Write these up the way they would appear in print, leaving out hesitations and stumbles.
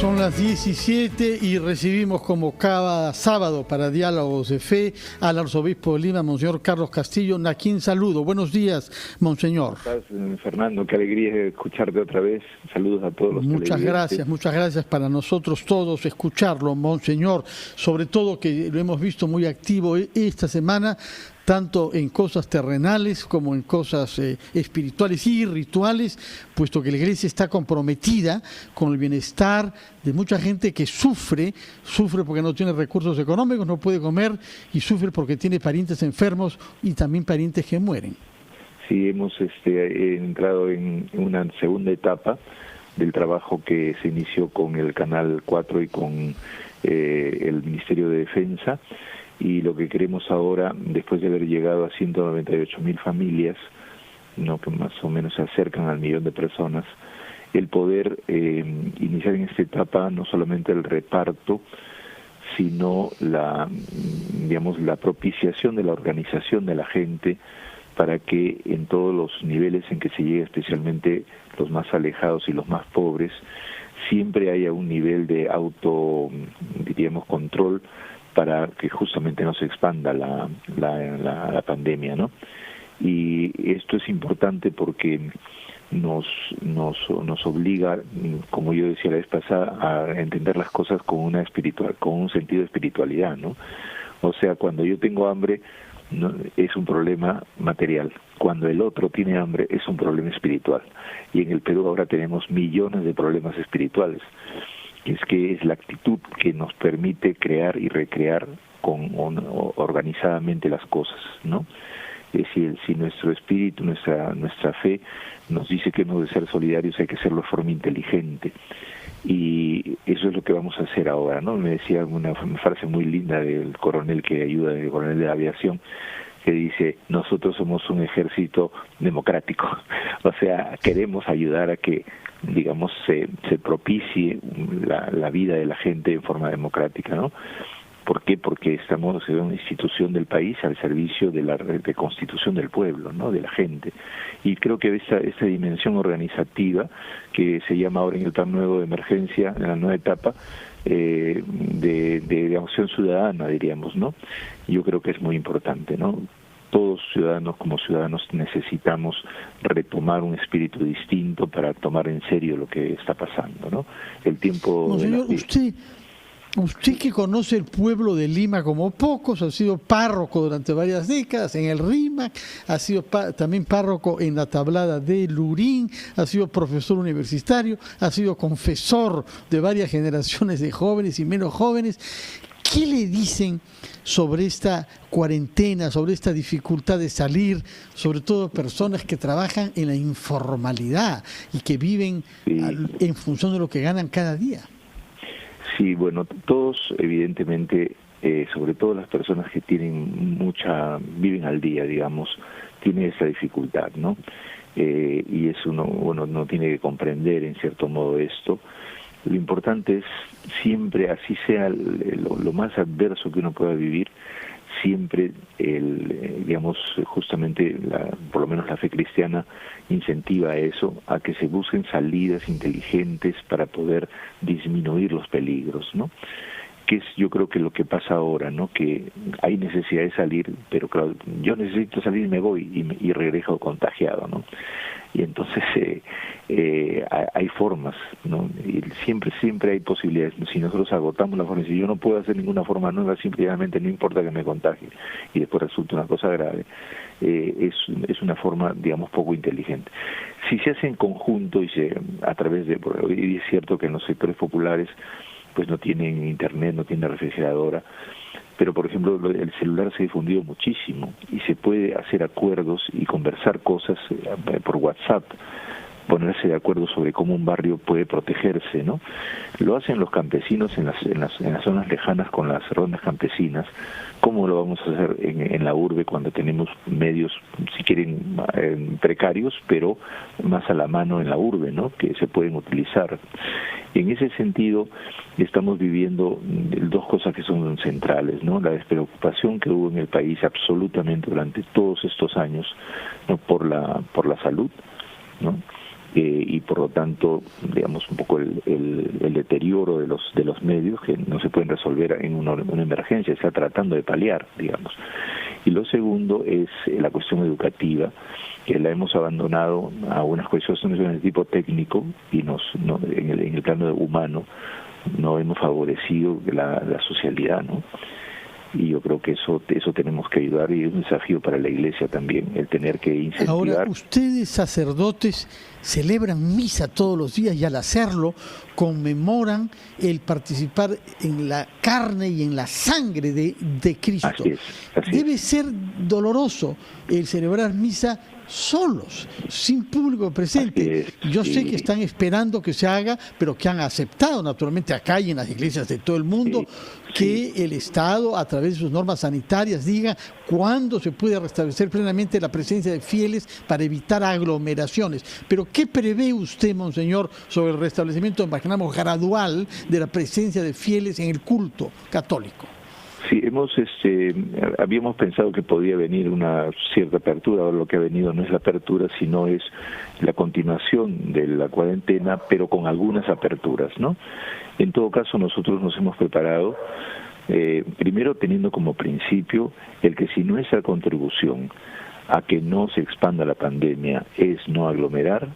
Son las 17 y recibimos como cada sábado para Diálogos de Fe al arzobispo de Lima, Monseñor Carlos Castillo, a quien saludo. Buenos días, Monseñor. ¿Cómo estás, Fernando? Qué alegría escucharte otra vez. Saludos a todos los televidentes. Muchas gracias para nosotros todos escucharlo, Monseñor. Sobre todo que lo hemos visto muy activo esta semana, tanto en cosas terrenales como en cosas espirituales y rituales, puesto que la Iglesia está comprometida con el bienestar de mucha gente que sufre porque no tiene recursos económicos, no puede comer, y sufre porque tiene parientes enfermos y también parientes que mueren. Sí, hemos entrado en una segunda etapa del trabajo que se inició con el Canal 4 y con el Ministerio de Defensa. Y lo que queremos ahora, después de haber llegado a 198.000 familias, ¿no?, que más o menos se acercan al 1.000.000 de personas, el poder iniciar en esta etapa no solamente el reparto, sino la propiciación de la organización de la gente para que en todos los niveles en que se llegue, especialmente los más alejados y los más pobres, siempre haya un nivel de control para que justamente no se expanda la pandemia, ¿no? Y esto es importante porque nos obliga, como yo decía la vez pasada, a entender las cosas con un sentido de espiritualidad, ¿no? O sea, cuando yo tengo hambre, no, es un problema material. Cuando el otro tiene hambre, es un problema espiritual. Y en el Perú ahora tenemos millones de problemas espirituales. Es que es la actitud que nos permite crear y recrear organizadamente las cosas, ¿no? Es decir, si nuestro espíritu, nuestra fe nos dice que hemos de ser solidarios, hay que hacerlo de forma inteligente. Y eso es lo que vamos a hacer ahora, ¿no? Me decía una frase muy linda del coronel el coronel de la aviación, que dice: nosotros somos un ejército democrático. O sea, queremos ayudar a que, digamos, se propicie la vida de la gente en forma democrática, ¿no? ¿Por qué? Porque estamos en una institución del país al servicio de la reconstitución del pueblo, ¿no?, de la gente. Y creo que esta dimensión organizativa, que se llama ahora en el Plan Nuevo de Emergencia, en la nueva etapa, de acción ciudadana, diríamos, ¿no? Yo creo que es muy importante, ¿no? Todos como ciudadanos necesitamos retomar un espíritu distinto para tomar en serio lo que está pasando, ¿no? El tiempo... Monseñor, usted que conoce el pueblo de Lima como pocos, ha sido párroco durante varias décadas en el RIMAC, ha sido también párroco en la Tablada de Lurín, ha sido profesor universitario, ha sido confesor de varias generaciones de jóvenes y menos jóvenes. ¿Qué le dicen sobre esta cuarentena, sobre esta dificultad de salir, sobre todo personas que trabajan en la informalidad y que viven en función de lo que ganan cada día? Sí, bueno, todos evidentemente, sobre todo las personas que viven al día, digamos, tienen esa dificultad, ¿no? Y uno no tiene que comprender en cierto modo esto. Lo importante es siempre, así sea lo más adverso que uno pueda vivir, siempre, justamente, por lo menos la fe cristiana incentiva eso, a que se busquen salidas inteligentes para poder disminuir los peligros, ¿no? Que es, yo creo que lo que pasa ahora, ¿no? Que hay necesidad de salir, pero claro, yo necesito salir y me voy y regreso contagiado, ¿no? Y entonces hay formas, ¿no? Y siempre hay posibilidades. Si nosotros agotamos la forma, si yo no puedo hacer ninguna forma nueva, simplemente no importa que me contagie y después resulta una cosa grave, es una forma, digamos, poco inteligente. Si se hace en conjunto y a través de... Y es cierto que en los sectores populares pues no tienen internet, no tienen refrigeradora, pero por ejemplo el celular se ha difundido muchísimo y se puede hacer acuerdos y conversar cosas por WhatsApp, ponerse de acuerdo sobre cómo un barrio puede protegerse, ¿no? Lo hacen los campesinos en las zonas lejanas con las rondas campesinas. ¿Cómo lo vamos a hacer en la urbe cuando tenemos medios, si quieren, precarios, pero más a la mano en la urbe, ¿no?, que se pueden utilizar? En ese sentido, estamos viviendo dos cosas que son centrales, ¿no? La despreocupación que hubo en el país absolutamente durante todos estos años, ¿no?, por la salud, ¿no? y por lo tanto, digamos, un poco el deterioro de los medios que no se pueden resolver en una emergencia, está tratando de paliar, digamos. Y lo segundo es la cuestión educativa, que la hemos abandonado a unas cuestiones de tipo técnico y en el plano humano no hemos favorecido la socialidad, ¿no? Y yo creo que eso tenemos que ayudar, y es un desafío para la Iglesia también, el tener que incentivar. Ahora, ustedes sacerdotes celebran misa todos los días y al hacerlo conmemoran el participar en la carne y en la sangre de Cristo. Así es. Debe ser doloroso el celebrar misa solos, sin público presente. Yo sé que están esperando que se haga, pero que han aceptado naturalmente acá y en las iglesias de todo el mundo que el Estado, a través de sus normas sanitarias, diga cuándo se puede restablecer plenamente la presencia de fieles para evitar aglomeraciones. Pero ¿qué prevé usted, monseñor, sobre el restablecimiento, imaginamos, gradual de la presencia de fieles en el culto católico? Sí, habíamos pensado que podía venir una cierta apertura. Ahora lo que ha venido no es la apertura, sino es la continuación de la cuarentena, pero con algunas aperturas, ¿no? En todo caso, nosotros nos hemos preparado, primero teniendo como principio el que si nuestra contribución a que no se expanda la pandemia es no aglomerar,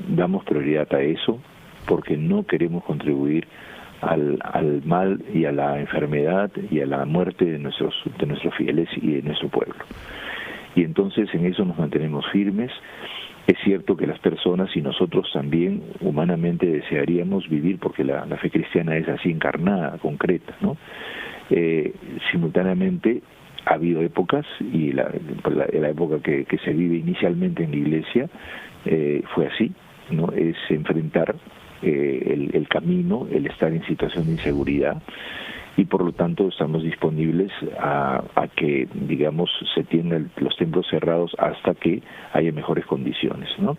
damos prioridad a eso, porque no queremos contribuir al mal y a la enfermedad y a la muerte de nuestros fieles y de nuestro pueblo. Y entonces en eso nos mantenemos firmes. Es cierto que las personas y nosotros también humanamente desearíamos vivir, porque la fe cristiana es así encarnada, concreta, ¿no? Simultáneamente ha habido épocas, y la época que se vive inicialmente en la Iglesia fue así, ¿no? Es enfrentar el camino, el estar en situación de inseguridad, y por lo tanto estamos disponibles a que, digamos, se tienen los templos cerrados hasta que haya mejores condiciones, ¿no?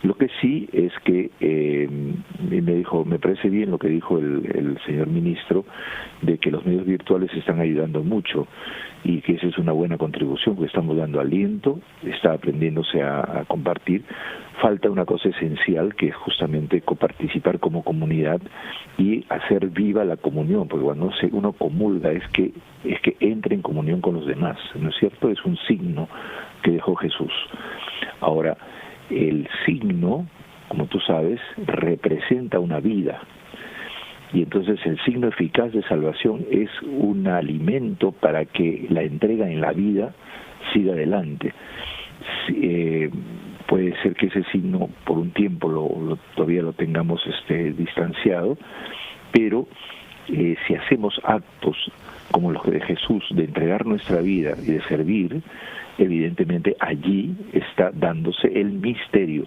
Lo que sí es que me parece bien lo que dijo el señor ministro, de que los medios virtuales están ayudando mucho, y que esa es una buena contribución, porque estamos dando aliento, está aprendiéndose a compartir. Falta una cosa esencial, que es justamente coparticipar como comunidad y hacer viva la comunión, porque cuando uno comulga es que entre en comunión con los demás, ¿no es cierto? Es un signo que dejó Jesús. Ahora, el signo, como tú sabes, representa una vida. Y entonces el signo eficaz de salvación es un alimento para que la entrega en la vida siga adelante. Puede ser que ese signo por un tiempo todavía lo tengamos distanciado, pero si hacemos actos como los de Jesús, de entregar nuestra vida y de servir, evidentemente allí está dándose el misterio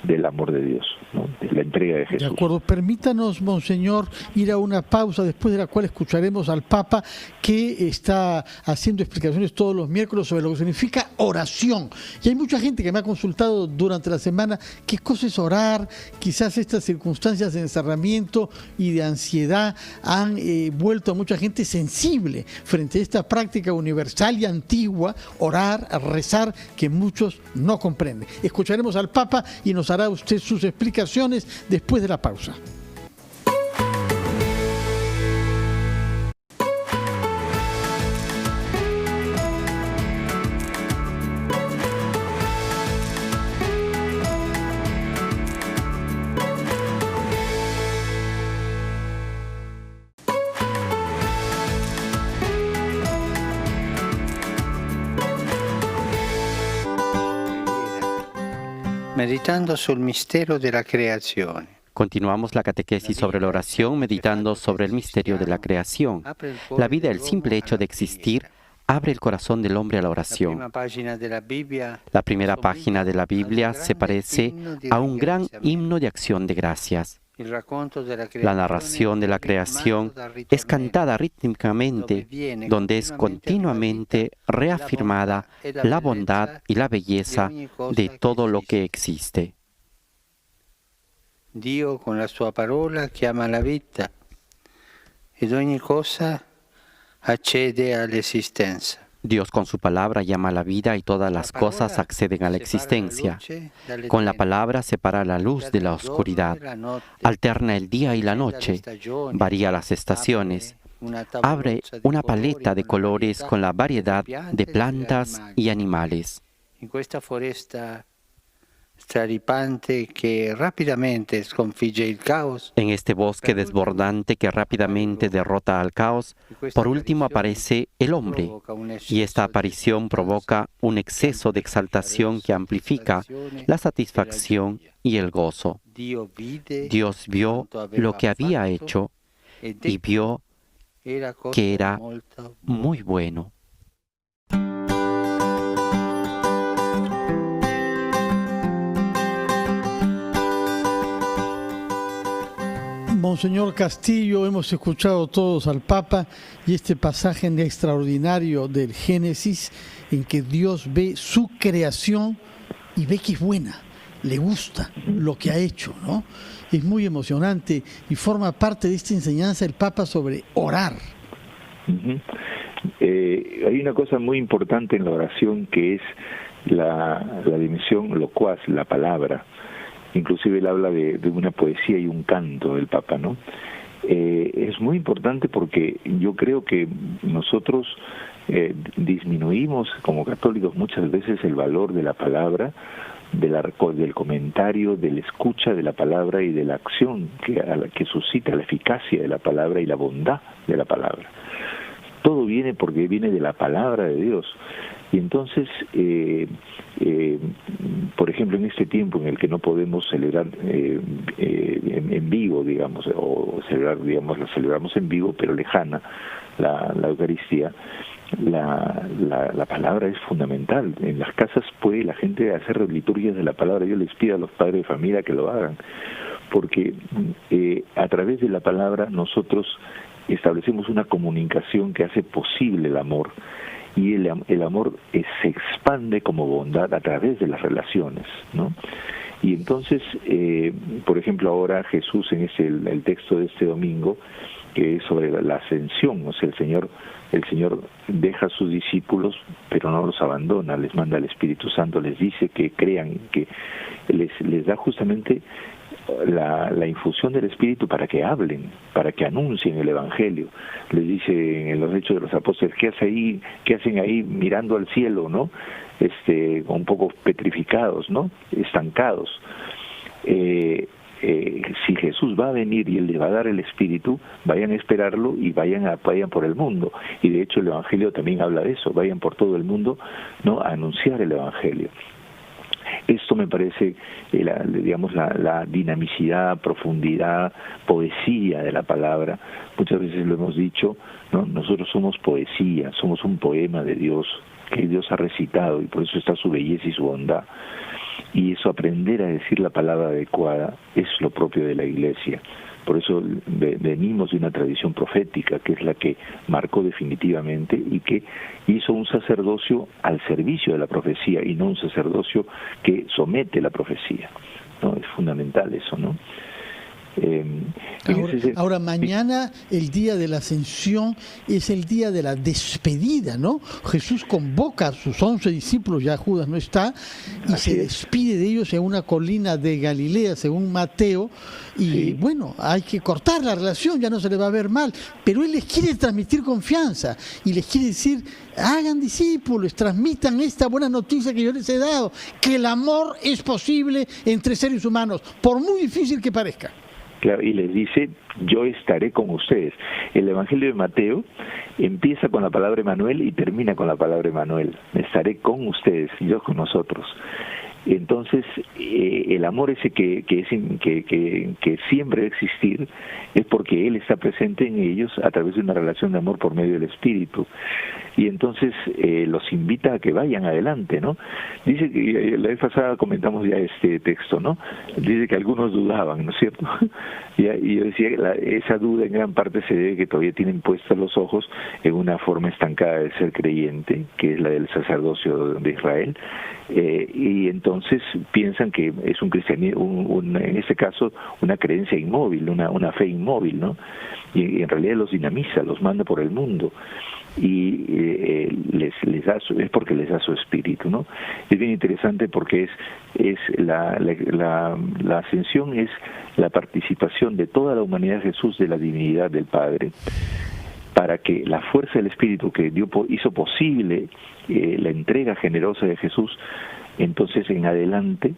del amor de Dios, ¿no? De la entrega de Jesús. De acuerdo. Permítanos, monseñor, ir a una pausa, después de la cual escucharemos al Papa, que está haciendo explicaciones todos los miércoles sobre lo que significa oración. Y hay mucha gente que me ha consultado durante la semana qué cosa es orar. Quizás estas circunstancias de encerramiento y de ansiedad han vuelto a mucha gente sensible frente a esta práctica universal y antigua, orar, rezar, que muchos no comprenden. Escucharemos al Papa y nos hará usted sus explicaciones después de la pausa. Meditando sul mistero della creazione. Continuamos la catequesis sobre la oración meditando sobre el misterio de la creación. La vida, el simple hecho de existir, abre el corazón del hombre a la oración. La primera página de la Biblia se parece a un gran himno de acción de gracias. La narración de la creación es cantada rítmicamente, donde es continuamente reafirmada la bondad y la belleza de todo lo que existe. Dio con la sua parola chiama la vita ed ogni cosa accede all'esistenza. Dios con su palabra llama a la vida y todas las cosas acceden a la existencia. Con la palabra separa la luz de la oscuridad, alterna el día y la noche, varía las estaciones, abre una paleta de colores con la variedad de plantas y animales. En esta foresta straripante que rápidamente sconfigge il caos. En este bosque desbordante que rápidamente derrota al caos, por último aparece el hombre, y esta aparición provoca un exceso de exaltación que amplifica la satisfacción y el gozo. Dios vio lo que había hecho y vio que era muy bueno. Monseñor Castillo, hemos escuchado todos al Papa y este pasaje extraordinario del Génesis en que Dios ve su creación y ve que es buena, le gusta lo que ha hecho, ¿no? Es muy emocionante y forma parte de esta enseñanza el Papa sobre orar. Hay una cosa muy importante en la oración que es la dimensión locuaz, la palabra. Inclusive él habla de una poesía y un canto del Papa, ¿no? Es muy importante porque yo creo que nosotros disminuimos como católicos muchas veces el valor de la palabra, del comentario, de la escucha de la palabra y de la acción que suscita la eficacia de la palabra y la bondad de la palabra. Todo viene porque viene de la palabra de Dios. Y entonces, por ejemplo, en este tiempo en el que no podemos celebrar en vivo, digamos, o celebrar, digamos, la celebramos en vivo, pero lejana, la Eucaristía, la palabra es fundamental. En las casas puede la gente hacer liturgias de la palabra. Yo les pido a los padres de familia que lo hagan, porque a través de la palabra nosotros establecemos una comunicación que hace posible el amor. Y el amor se expande como bondad a través de las relaciones, ¿no? Y entonces, por ejemplo, ahora Jesús en el texto de este domingo, que es sobre la ascensión, o sea, el Señor deja a sus discípulos, pero no los abandona, les manda al Espíritu Santo, les dice que crean, que les da justamente la infusión del Espíritu para que hablen, para que anuncien el Evangelio. Les dice en los Hechos de los Apóstoles, ¿qué hacen ahí mirando al cielo, no? Un poco petrificados, ¿no? Estancados. Si Jesús va a venir y Él les va a dar el Espíritu, vayan a esperarlo y vayan por el mundo. Y de hecho el Evangelio también habla de eso, vayan por todo el mundo, ¿no? A anunciar el Evangelio. Esto me parece, la dinamicidad, profundidad, poesía de la palabra. Muchas veces lo hemos dicho, ¿no? Nosotros somos poesía, somos un poema de Dios, que Dios ha recitado, y por eso está su belleza y su bondad. Y eso, aprender a decir la palabra adecuada, es lo propio de la Iglesia. Por eso venimos de una tradición profética, que es la que marcó definitivamente y que hizo un sacerdocio al servicio de la profecía y no un sacerdocio que somete la profecía, ¿no? Es fundamental eso, ¿no? Ahora mañana, el día de la Ascensión, es el día de la despedida, ¿no? Jesús convoca a sus 11 discípulos, ya Judas no está, y se despide de ellos en una colina de Galilea, según Mateo, y bueno, hay que cortar la relación, ya no se le va a ver mal, pero Él les quiere transmitir confianza, y les quiere decir, hagan discípulos, transmitan esta buena noticia que yo les he dado, que el amor es posible entre seres humanos, por muy difícil que parezca. Claro, y les dice, yo estaré con ustedes. El Evangelio de Mateo empieza con la palabra Emmanuel y termina con la palabra Emmanuel. Estaré con ustedes, Dios con nosotros. Entonces, el amor ese que siempre debe existir es porque Él está presente en ellos a través de una relación de amor por medio del Espíritu. Y entonces los invita a que vayan adelante, ¿no? Dice que la vez pasada comentamos ya este texto, ¿no? Dice que algunos dudaban, ¿no es cierto? Y yo decía que esa duda en gran parte se debe que todavía tienen puestos los ojos en una forma estancada de ser creyente, que es la del sacerdocio de Israel, y entonces entonces piensan que es un cristianismo, en este caso, una creencia inmóvil, una fe inmóvil, ¿no? Y en realidad los dinamiza, los manda por el mundo, y es porque les da su espíritu, ¿no? Es bien interesante porque es la ascensión es la participación de toda la humanidad de Jesús de la divinidad del Padre, para que la fuerza del Espíritu que hizo posible la entrega generosa de Jesús, entonces en adelante,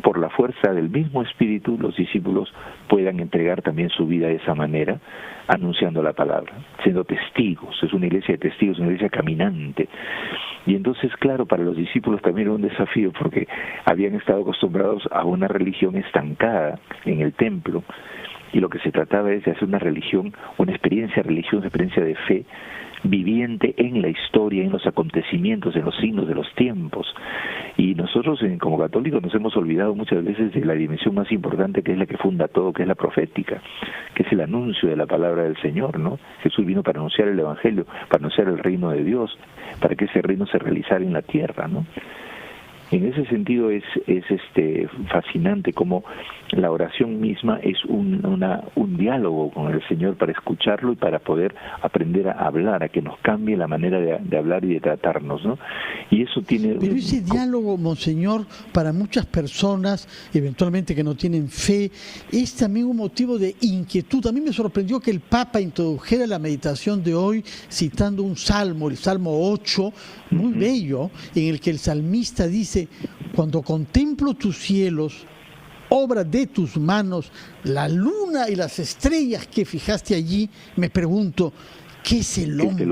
por la fuerza del mismo Espíritu, los discípulos puedan entregar también su vida de esa manera, anunciando la palabra, siendo testigos. Es una iglesia de testigos, una iglesia caminante. Y entonces, claro, para los discípulos también era un desafío, porque habían estado acostumbrados a una religión estancada en el templo, y lo que se trataba es de hacer una religión, una experiencia religiosa, una experiencia de fe viviente en la historia, en los acontecimientos, en los signos de los tiempos. Y nosotros como católicos nos hemos olvidado muchas veces de la dimensión más importante, que es la que funda todo, que es la profética, que es el anuncio de la palabra del Señor, ¿no? Jesús vino para anunciar el Evangelio, para anunciar el reino de Dios, para que ese reino se realizara en la tierra, ¿no? En ese sentido es fascinante cómo la oración misma es un diálogo con el Señor para escucharlo y para poder aprender a hablar, a que nos cambie la manera de hablar y de tratarnos, ¿no? Y eso tiene... Pero ese diálogo, Monseñor, para muchas personas, eventualmente que no tienen fe, es también un motivo de inquietud. A mí me sorprendió que el Papa introdujera la meditación de hoy citando un salmo, el Salmo 8, muy bello, en el que el salmista dice: cuando contemplo tus cielos, obra de tus manos, la luna y las estrellas que fijaste allí, me pregunto, ¿qué es el hombre?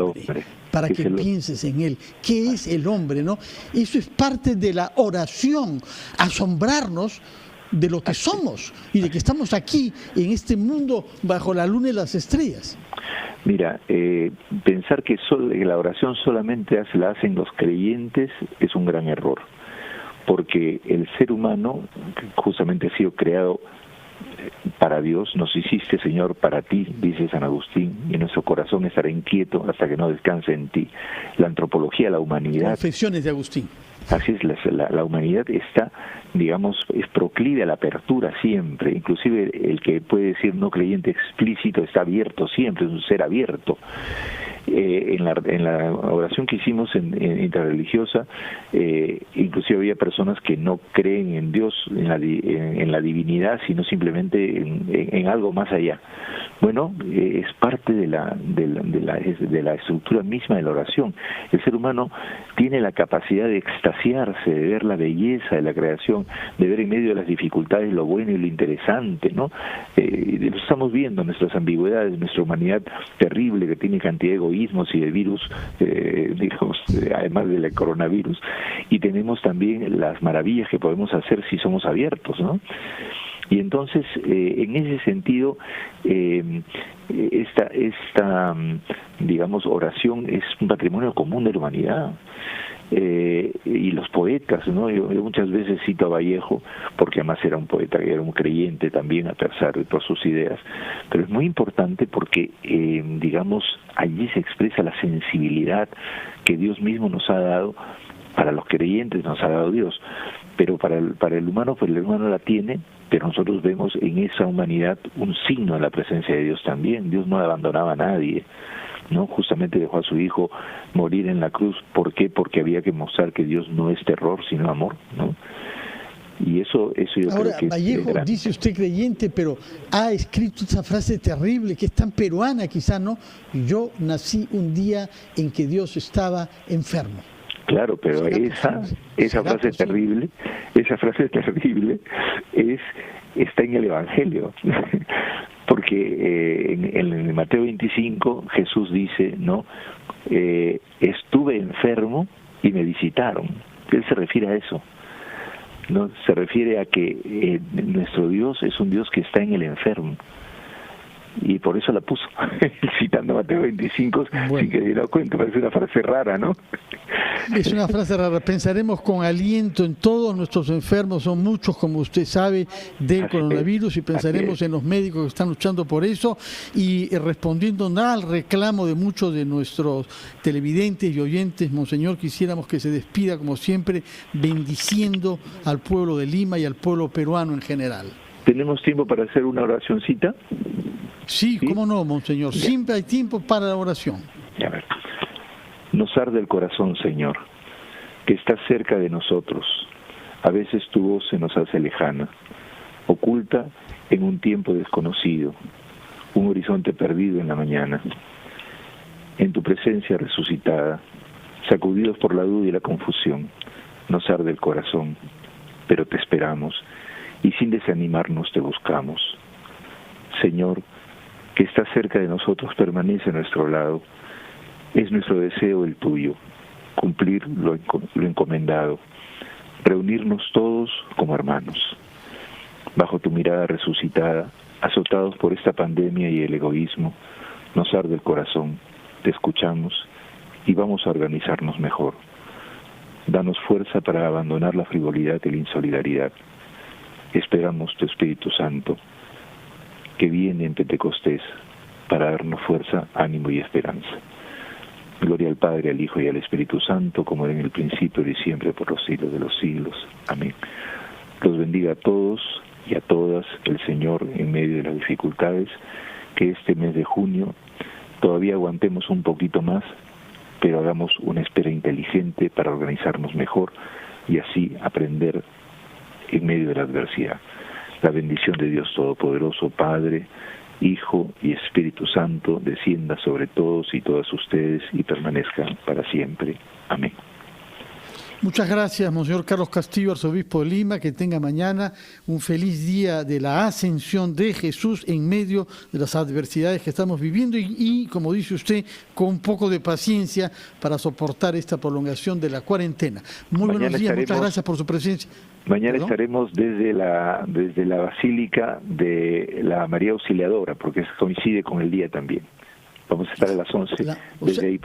Para que pienses en él. ¿Qué es el hombre, no? Eso es parte de la oración, asombrarnos de lo que somos y de que estamos aquí en este mundo bajo la luna y las estrellas. Mira, pensar que la oración solamente la hacen los creyentes es un gran error, porque el ser humano justamente ha sido creado para Dios. Nos hiciste, Señor, para ti, dice San Agustín, y nuestro corazón estará inquieto hasta que no descanse en ti. La antropología, la humanidad... Confesiones de Agustín. Así es, la humanidad está, digamos, es proclive a la apertura siempre. Inclusive el que puede decir no creyente explícito está abierto siempre, es un ser abierto. En la oración que hicimos en interreligiosa, inclusive había personas que no creen en Dios, en la divinidad, sino simplemente en algo más allá. Bueno, es parte de la estructura misma de la oración. El ser humano tiene la capacidad de extasiarse, de ver la belleza de la creación, de ver en medio de las dificultades lo bueno y lo interesante, ¿no? Lo estamos viendo, nuestras ambigüedades, nuestra humanidad terrible que tiene cantidad de egoísmos y de virus, digamos, además del coronavirus, y tenemos también las maravillas que podemos hacer si somos abiertos, ¿no? Y entonces, en ese sentido, esta digamos, oración es un patrimonio común de la humanidad. Y los poetas, ¿no? Yo muchas veces cito a Vallejo, porque además era un poeta, era un creyente también, a pesar de todas sus ideas, pero es muy importante porque, digamos, allí se expresa la sensibilidad que Dios mismo nos ha dado. Para los creyentes nos ha dado Dios, pero para el humano, pues el humano la tiene, pero nosotros vemos en esa humanidad un signo de la presencia de Dios también. Dios no abandonaba a nadie, ¿no? Justamente dejó a su hijo morir en la cruz. ¿Por qué? Porque había que mostrar que Dios no es terror, sino amor, ¿no? Y eso yo ahora, creo que Vallejo, dice usted creyente, pero ha escrito esa frase terrible que es tan peruana, quizá, ¿no? Yo nací un día en que Dios estaba enfermo. Claro, pero esa frase terrible está en el Evangelio, porque en Mateo 25 Jesús dice, ¿no? Estuve enfermo y me visitaron. Él se refiere a eso, ¿no? Se refiere a que nuestro Dios es un Dios que está en el enfermo. y por eso la puso, citando Mateo 25, bueno, sin que se lo cuente, parece una frase rara, ¿no? Es una frase rara. Pensaremos con aliento en todos nuestros enfermos, son muchos, como usted sabe, del coronavirus, y pensaremos en los médicos que están luchando por eso, y respondiendo al reclamo de muchos de nuestros televidentes y oyentes, Monseñor, quisiéramos que se despida, como siempre, bendiciendo al pueblo de Lima y al pueblo peruano en general. ¿Tenemos tiempo para hacer una oracioncita? Sí, cómo no, Monseñor. Ya. Siempre hay tiempo para la oración. A ver. Nos arde el corazón, Señor, que estás cerca de nosotros. A veces tu voz se nos hace lejana, oculta en un tiempo desconocido, un horizonte perdido en la mañana. En tu presencia resucitada, sacudidos por la duda y la confusión, nos arde el corazón, pero te esperamos y sin desanimarnos te buscamos. Señor, que estás cerca de nosotros, permanece a nuestro lado. Es nuestro deseo el tuyo, cumplir lo encomendado, reunirnos todos como hermanos. Bajo tu mirada resucitada, azotados por esta pandemia y el egoísmo, nos arde el corazón, te escuchamos y vamos a organizarnos mejor. Danos fuerza para abandonar la frivolidad y la insolidaridad. Esperamos tu Espíritu Santo, que viene en Pentecostés para darnos fuerza, ánimo y esperanza. Gloria al Padre, al Hijo y al Espíritu Santo, como era en el principio y siempre por los siglos de los siglos. Amén. Los bendiga a todos y a todas el Señor en medio de las dificultades, que este mes de junio todavía aguantemos un poquito más, pero hagamos una espera inteligente para organizarnos mejor y así aprender en medio de la adversidad. La bendición de Dios Todopoderoso, Padre, Hijo y Espíritu Santo, descienda sobre todos y todas ustedes y permanezca para siempre. Amén. Muchas gracias, Monseñor Carlos Castillo, arzobispo de Lima. Que tenga mañana un feliz día de la ascensión de Jesús en medio de las adversidades que estamos viviendo y, como dice usted, con un poco de paciencia para soportar esta prolongación de la cuarentena. Muy buenos días, muchas gracias por su presencia. Mañana estaremos desde la Basílica de la María Auxiliadora, porque coincide con el día también. Vamos a estar a las 11.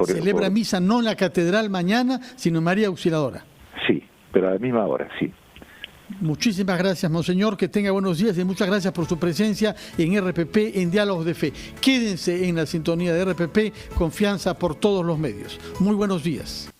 Celebra misa no en la catedral mañana, sino en María Auxiliadora. Sí, pero a la misma hora, sí. Muchísimas gracias, Monseñor, que tenga buenos días y muchas gracias por su presencia en RPP, en Diálogos de Fe. Quédense en la sintonía de RPP, confianza por todos los medios. Muy buenos días.